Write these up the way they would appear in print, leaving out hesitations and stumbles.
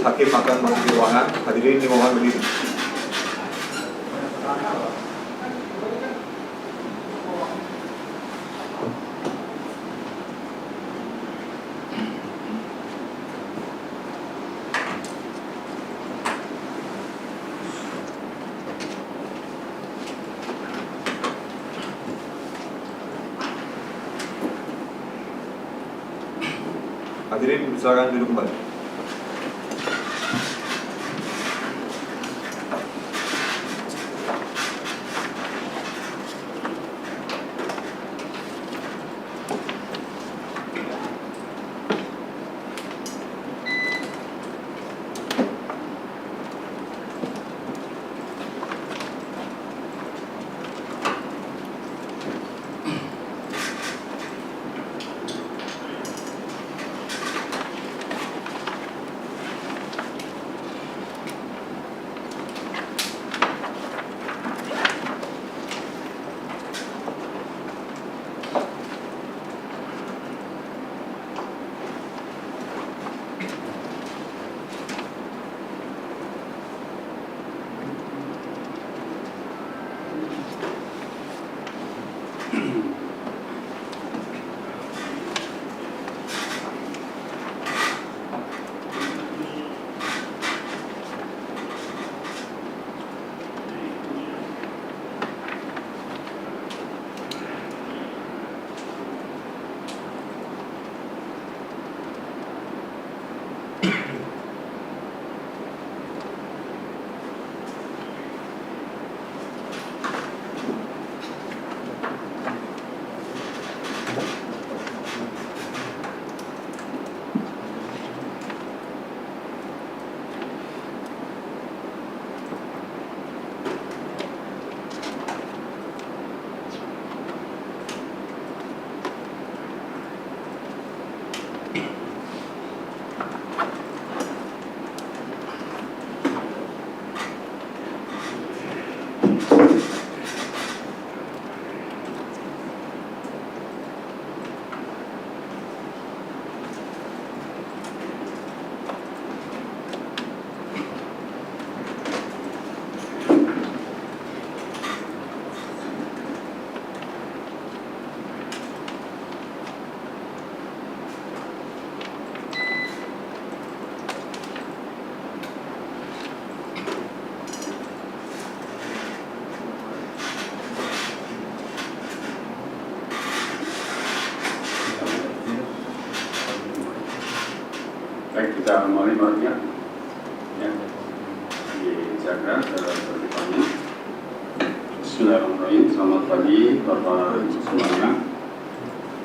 Majelis Hakim akan masuk ke ruangan. Hadirin dimohon berdiri. Hadirin silakan duduk kembali. Baik, kita mulai ya. Dijaga tertibnya. Bismillahirrahmanirrahim. Selamat pagi Bapak semuanya.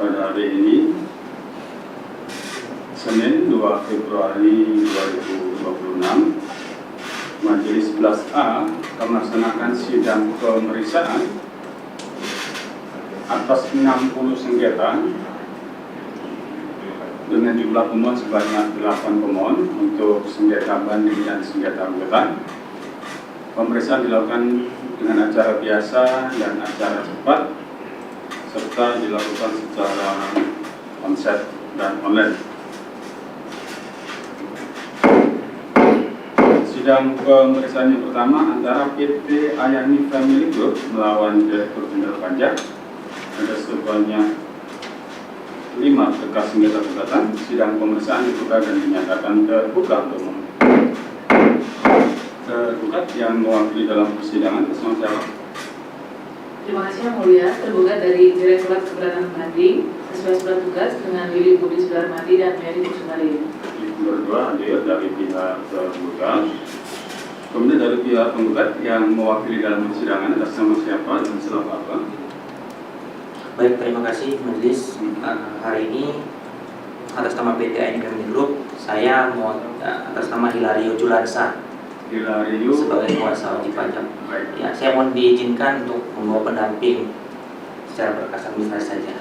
Pada hari ini Senin 2 Februari 2026, Majelis 11A akan melaksanakan sidang pemeriksaan atas 60 sengketa dengan jumlah pemohon sebanyak 8 pemohon untuk sengketa banding dan sengketa gugatan. Pemeriksaan dilakukan dengan acara biasa dan acara cepat, serta dilakukan secara onsite dan online. Sidang pemeriksaan yang pertama antara PT Ayani Family Group melawan Direktur Jenderal Pajak. Ada sebanyak 5 berkas sengketa gugatan. Sidang pemeriksaan dibuka dan dinyatakan terbuka untuk umum. Tergugat yang mewakili dalam persidangan bersama siapa? Terima kasih Yang Mulia. Tergugat dari Direktorat Keberatan Banding sesuai surat tugas dengan Lili Budi Sudarmadi dan Mary Kusumari. Berdua hadir dari pihak tergugat. Kemudian dari pihak penggugat yang mewakili dalam persidangan atas nama siapa dan selaku apa? Baik, terima kasih Majelis. Hari ini atas nama PT Ayani Family Group, saya atas nama Hilario Julansa sebagai kuasa wajib pajak. Baik. Ya, saya mohon diizinkan untuk membawa pendamping secara berkas administrasi saja.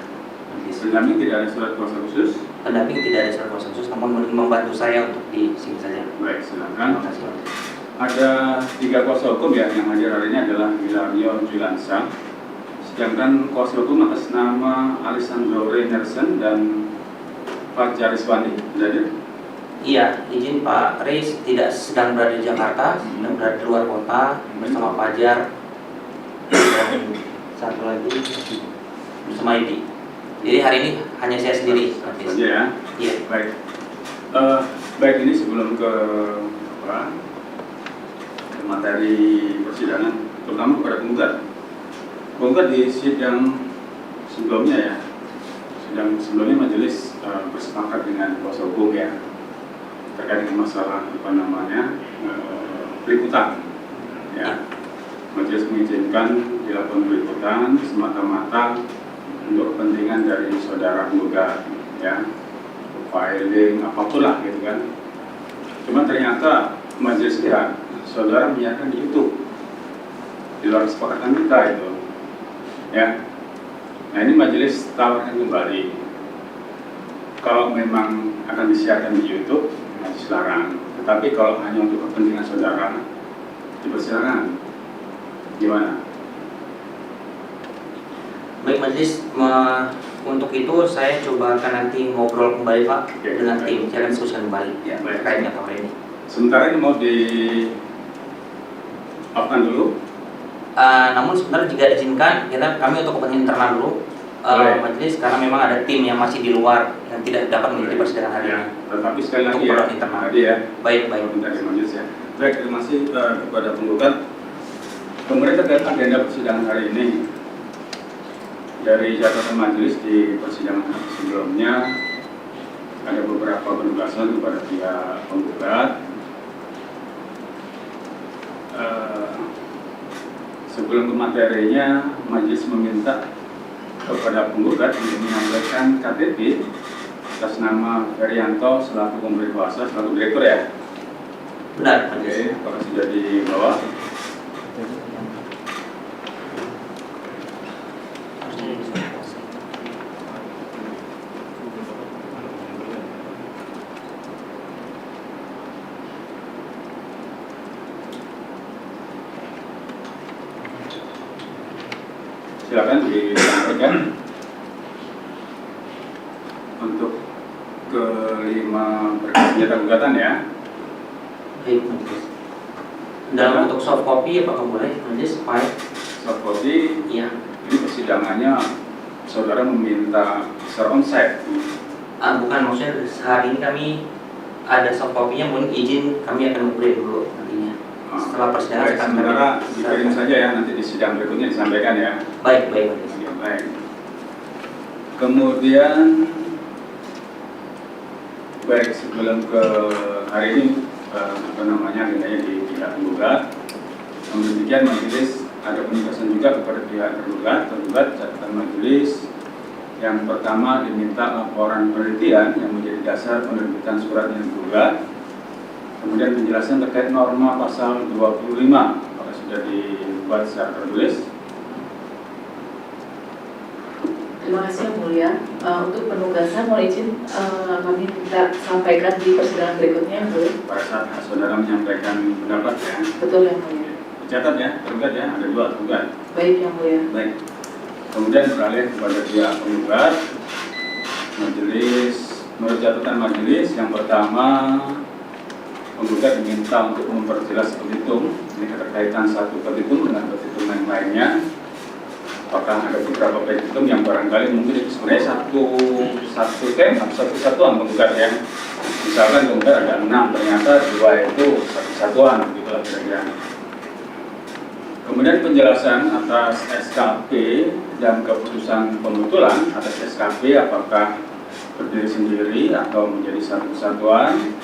Pendamping tidak ada surat kuasa khusus. Pendamping tidak ada surat kuasa khusus, namun membantu saya untuk di sini saja. Baik, silakan. Terima kasih. Ada 3 kuasa hukum ya yang hadir hari ini adalah Hilario Julansa. Sedangkan kuasa hukum atas nama Alessandro Reinersen dan Fajar Iswandi. Hadir? Iya, izin Pak Riz tidak sedang berada di Jakarta, sedang berada di luar kota bersama Fajar dan satu lagi bersama Yudi. Jadi hari ini hanya saya sendiri. Saja ya. Iya. Baik. Baik, ini sebelum ke materi persidangan, terutama kepada penggugat. Penggugat di sidang sebelumnya ya, sidang sebelumnya majelis bersepakat dengan kuasa hukum ya terkait dengan masalah peliputan ya. Majelis mengizinkan dilakukan peliputan semata-mata untuk kepentingan dari saudara penggugat ya, filing apapun lah gitu kan. Cuma ternyata majelis lihat saudara menyiarkan di YouTube di luar kesepakatan kita itu ya. Nah ini majelis tawarkan kembali, kalau memang akan disiarkan di YouTube majelis larang, tetapi kalau hanya untuk kepentingan saudara dipersilakan. Gimana? Baik majelis, untuk itu saya coba akan nanti ngobrol kembali Pak dengan tim, saya akan diskusikan kembali Ya, baik. terkait dengan kabar ini. Sementara ini mau di apa dulu? Namun sebenarnya jika diizinkan, kami untuk kepentingan internal dulu majelis, karena memang ada tim yang masih di luar yang tidak dapat mengikuti persidangan hari Ya, ini. tetapi sekali lagi Untuk ya, keperluan internal. tadi ya. Baik, baik. Dari majelis ya. Baik, terima kasih kepada penggugat. Kemudian terkait agenda persidangan hari ini, dari catatan majelis di persidangan sebelumnya ada beberapa penugasan kepada pihak penggugat. Sebelum ke materinya, majelis meminta kepada penggugat untuk menyampaikan KTP atas nama Ferianto selaku pemberi kuasa, selaku direktur ya. Benar, Oke, majelis. kalau sudah di bawah. Silakan disampaikan. Untuk kelima berkas senjata gugatan ya. Baik, majelis. Dalam bentuk soft copy apakah boleh majelis? File? Soft copy, Iya. ini persidangannya saudara meminta secara onsite. Bukan, maksudnya hari ini kami ada soft copy-nya, mungkin izin kami akan print dulu nantinya. Setelah persidangan Baik, akan sementara kami- dikirim saja ya, nanti di sidang berikutnya disampaikan ya. Baik, baik majelis. Oke, baik. Kemudian baik, sebelum ke hari ini agendanya di pihak penggugat. Namun demikian majelis ada penugasan juga kepada pihak tergugat catatan majelis. Yang pertama diminta laporan penelitian yang menjadi dasar penerbitan surat yang digugat. Kemudian penjelasan terkait norma pasal 25 apakah sudah dibuat secara tertulis. Terima kasih Yang Mulia. Untuk penugasan mohon izin kami minta sampaikan di persidangan berikutnya Yang Mulia. Pada saat saudara menyampaikan pendapat ya, Betul Yang Mulia. dicatat ya, tergugat ya, ada dua tergugat. Baik Yang Mulia. Baik. Kemudian beralih kepada pihak penggugat. Majelis, menurut catatan majelis, yang pertama penggugat diminta untuk memperjelas petitum. Ini keterkaitan satu petitum dengan petitum yang lainnya. Apakah ada beberapa petitum yang barangkali mungkin itu sebenarnya satu tema, satu satuan penggugat ya. Misalkan penggugat ada 6, ternyata 2 itu satu satuan, begitulah kira-kira. Kemudian penjelasan atas SKP dan keputusan pembetulan atas SKP apakah berdiri sendiri atau menjadi satu kesatuan.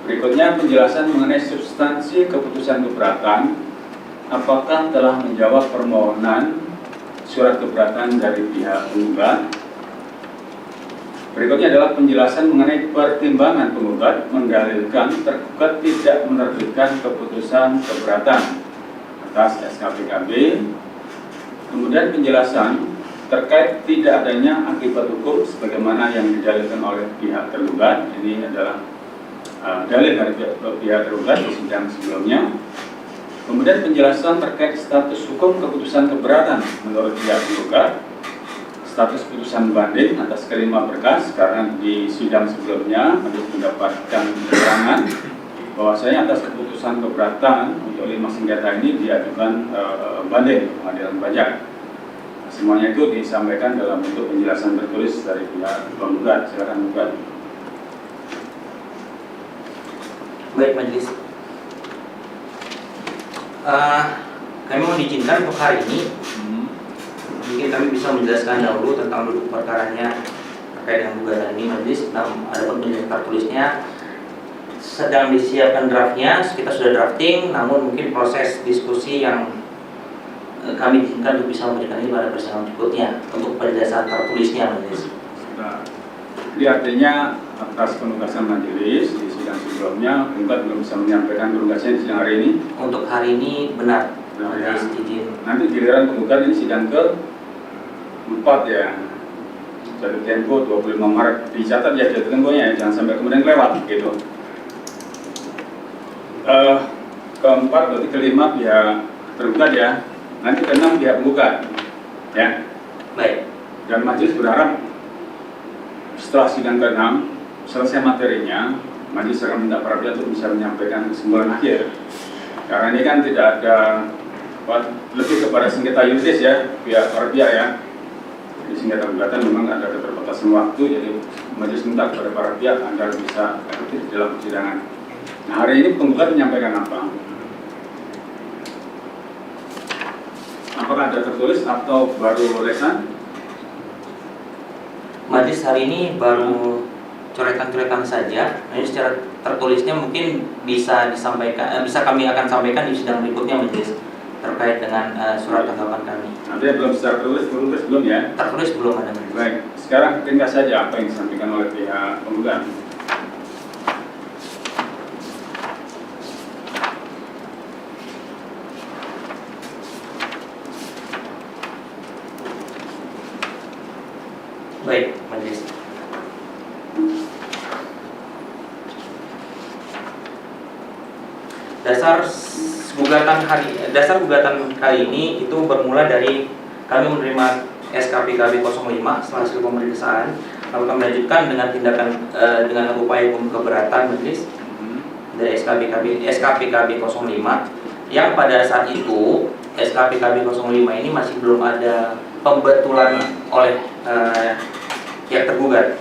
Berikutnya penjelasan mengenai substansi keputusan keberatan, apakah telah menjawab permohonan surat keberatan dari pihak penggugat. Berikutnya adalah penjelasan mengenai pertimbangan penggugat mendalilkan tergugat tidak menerbitkan keputusan keberatan atas SKPKB. Kemudian penjelasan terkait tidak adanya akibat hukum sebagaimana yang didalilkan oleh pihak tergugat. Ini adalah dalil dari pihak tergugat di sidang sebelumnya. Kemudian penjelasan terkait status hukum keputusan keberatan menurut pihak tergugat. status putusan banding atas kelima berkas karena di sidang sebelumnya majelis mendapatkan keterangan bahwasanya atas keputusan keberatan untuk 5 sengketa ini diajukan banding pengadilan pajak. Semuanya itu disampaikan dalam bentuk penjelasan tertulis dari pihak penggugat. Silakan menggugat. Baik majelis, kami mohon diizinkan untuk hari ini mungkin kami bisa menjelaskan dahulu tentang duduk perkaranya terkait dengan gugatan ini majelis. Ada penjelasan tertulisnya, sedang disiapkan draftnya, kita sudah drafting, namun mungkin proses diskusi yang kami izinkan untuk bisa memberikan ini pada persidangan berikutnya untuk penjelasan tertulisnya majelis. Nah, jadi artinya atas penugasan majelis di sidang sebelumnya, penggugat belum bisa menyampaikan penugasnya di sidang hari ini. Untuk hari ini benar, Benar, majelis ya. izin. Nanti giliran penggugat ini sidang ke-4 ya. Jatuh tempo 25 Maret. Dicatat ya jatuh temponya ya, jangan sampai kemudian lewat gitu. Keempat berarti kelima pihak tergugat ya. Nanti keenam pihak penggugat ya. Baik. Dan majelis berharap setelah sidang ke-6 selesai materinya, majelis akan minta para pihak untuk bisa menyampaikan kesimpulan akhir. Karena ini kan tidak ada lebih kepada sengketa yuridis ya, para pihak ya. Di sengketa gugatan memang ada keterbatasan waktu, jadi majelis minta kepada para pihak agar bisa efektif dalam persidangan. Nah, hari ini penggugat menyampaikan apa? Apakah ada tertulis atau baru lesan? Majelis hari ini baru coretan-coretan saja. Ini secara tertulisnya mungkin bisa disampaikan, bisa kami akan sampaikan di sidang berikutnya majelis terkait dengan surat tanggapan kami. Nanti belum secara tertulis belum ya? Tertulis belum ada majelis. Baik, sekarang ringkas saja apa yang disampaikan oleh pihak penggugat. Baik, majelis. Dasar gugatan kali ini itu bermula dari kami menerima SKPKB 05 setelah hasil pemeriksaan, lalu kami lanjutkan dengan tindakan dengan upaya hukum keberatan majelis dari SKPKB 05 yang pada saat itu SKPKB 05 ini masih belum ada pembetulan oleh pihak tergugat.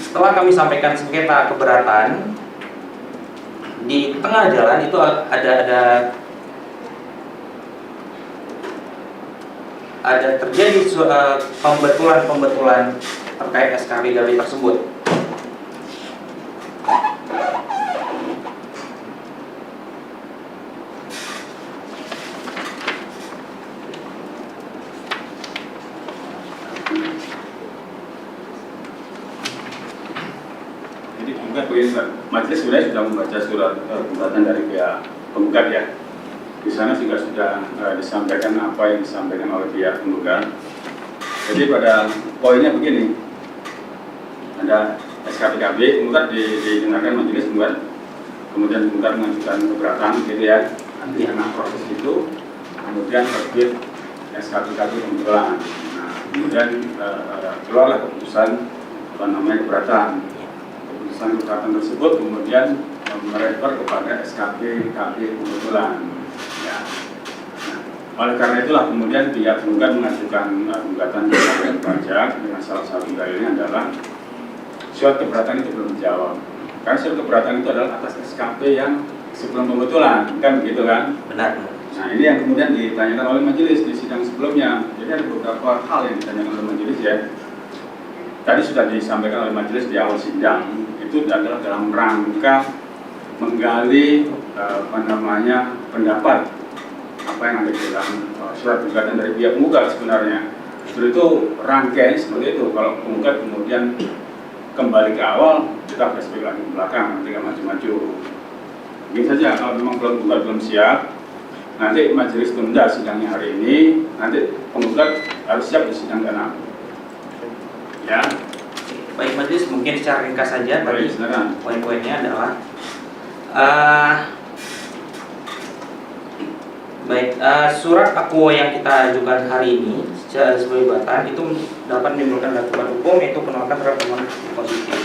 Setelah kami sampaikan sengketa keberatan, di tengah jalan itu ada terjadi pembetulan terkait SKPKB tersebut. Jadi penggugat begini, majelis sebenarnya sudah membaca surat gugatan dari pihak penggugat ya. Di sana juga sudah disampaikan apa yang disampaikan oleh pihak penggugat. Jadi pada poinnya begini, ada SKPKB, penggugat didengarkan majelis penggugat, kemudian penggugat mengajukan keberatan gitu ya. Nanti tengah proses itu, kemudian terbit SKPKB pembetulan. Nah, kemudian keluarlah keputusan keberatan. Keputusan keberatan tersebut kemudian merefer kepada SKPKB pembetulan. Ya. Nah, oleh karena itulah kemudian pihak penggugat mengajukan gugatan pengadilan pajak dengan salah satu dalilnya adalah surat keberatan itu belum dijawab. Karena surat keberatan itu adalah atas SKP yang sebelum pembetulan, kan begitu kan? Benar. Nah, ini yang kemudian ditanyakan oleh majelis di sidang sebelumnya. Jadi ada beberapa hal yang ditanyakan oleh majelis ya. Tadi sudah disampaikan oleh majelis di awal sidang, itu adalah dalam rangka menggali pendapat apa yang ada di dalam surat gugatan dari pihak penggugat sebenarnya. Justru itu rangkaian seperti itu. Kalau penggugat kemudian kembali ke awal, kita flashback lagi ke belakang, nanti nggak maju-maju. Begini saja, kalau memang penggugat belum siap, nanti majelis tunda sidangnya hari ini, nanti penggugat harus siap di sidang ke-6. Ya. Baik majelis, mungkin secara ringkas saja tadi poin-poinnya adalah Baik, surat akuo yang kita ajukan hari ini sebagai gugatan itu dapat menimbulkan akibat hukum yaitu penolakan terhadap permohonan positif.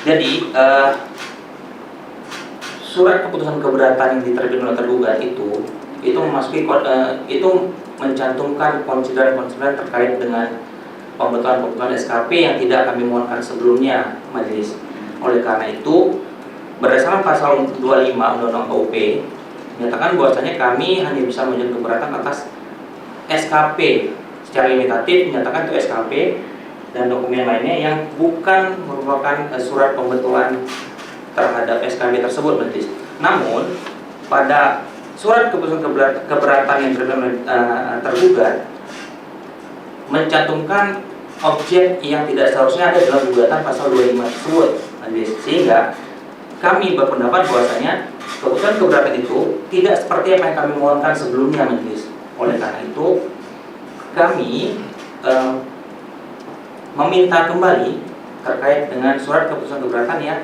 Jadi surat keputusan keberatan yang diterbitkan oleh tergugat itu memasuki itu mencantumkan konsideran-konsideran terkait dengan pembetulan SKP yang tidak kami mohonkan sebelumnya majelis. Oleh karena itu berdasarkan pasal 25 Undang-Undang KUP menyatakan bahwasanya kami hanya bisa mengajukan keberatan atas SKP secara limitatif, menyatakan itu SKP dan dokumen lainnya yang bukan merupakan surat pembetulan terhadap SKP tersebut majelis. Namun pada surat keputusan keberatan yang tergugat mencantumkan objek yang tidak seharusnya ada dalam gugatan pasal 25 tersebut majelis, sehingga kami berpendapat bahwasanya keputusan keberatan itu tidak seperti apa yang kami mohonkan sebelumnya majelis. Oleh karena itu kami meminta kembali terkait dengan surat keputusan keberatan yang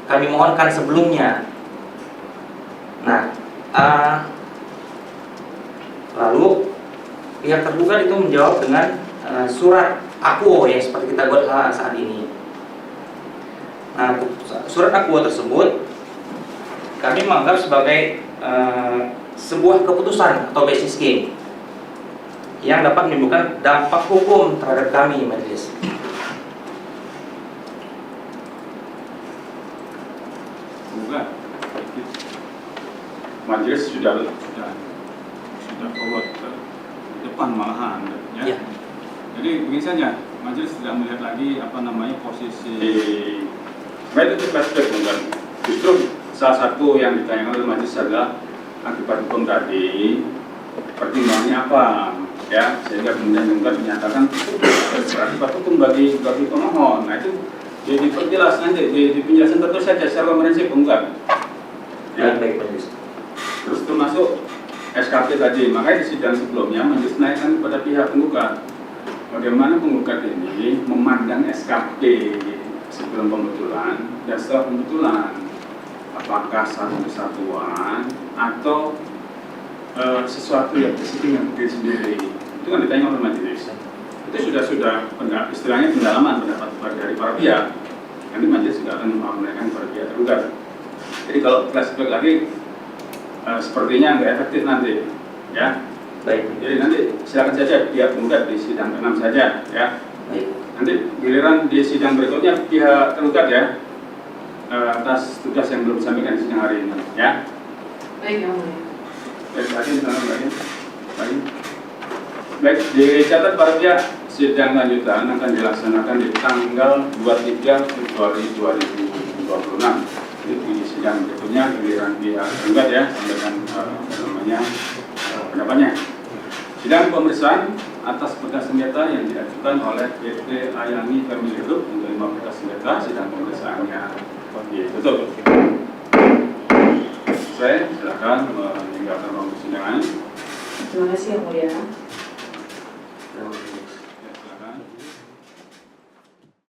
kami mohonkan sebelumnya. Nah, lalu pihak tergugat itu menjawab dengan surat akuo yang seperti kita buat saat ini. Nah, surat akuo tersebut kami menganggap sebagai sebuah keputusan atau basis game yang dapat menimbulkan dampak hukum terhadap kami majelis. Majelis sudah forward ke depan malahan ya. Jadi begini saja, majelis tidak melihat lagi posisi baik itu perspektif bukan. Justru salah satu yang ditanyakan oleh majelis adalah akibat hukum tadi pertimbangannya apa ya, sehingga kemudian juga dinyatakan akibat hukum bagi pemohon. Nah itu jadi diperjelas nanti di penjelasan tertulis saja secara komprehensif enggak ya. Baik majelis. Terus termasuk SKP tadi, makanya di sidang sebelumnya majelis naikkan kepada pihak penggugat bagaimana penggugat ini memandang SKP sebelum pembetulan dan setelah pembetulan, apakah satu kesatuan atau sesuatu yang bersifat berdiri sendiri. Itu kan ditanya oleh majelis. Itu sudah istilahnya pendalaman pendapat dari para pihak. Nanti majelis juga akan menaikkan kepada pihak tergugat. Jadi kalau flashback lagi sepertinya nggak efektif nanti, ya. Baik. Jadi nanti silakan saja pihak penggugat di sidang ke-6 saja, ya. Baik. Nanti giliran di sidang berikutnya pihak tergugat ya atas tugas yang belum disampaikan di sidang hari ini, ya. Baik, Yang Mulia. Baik, baik, dicatat para pihak sidang lanjutan akan dilaksanakan di tanggal 23 Februari 2026. Di sidang berikutnya giliran pihak tergugat ya sampaikan pendapatnya. Sidang pemeriksaan atas berkas sengketa yang diajukan oleh PT Ayani Family Group untuk 5 berkas sengketa, sidang pemeriksaannya ditutup. Saya silakan meninggalkan ruang persidangan. Terima kasih Yang Mulia. Terima kasih.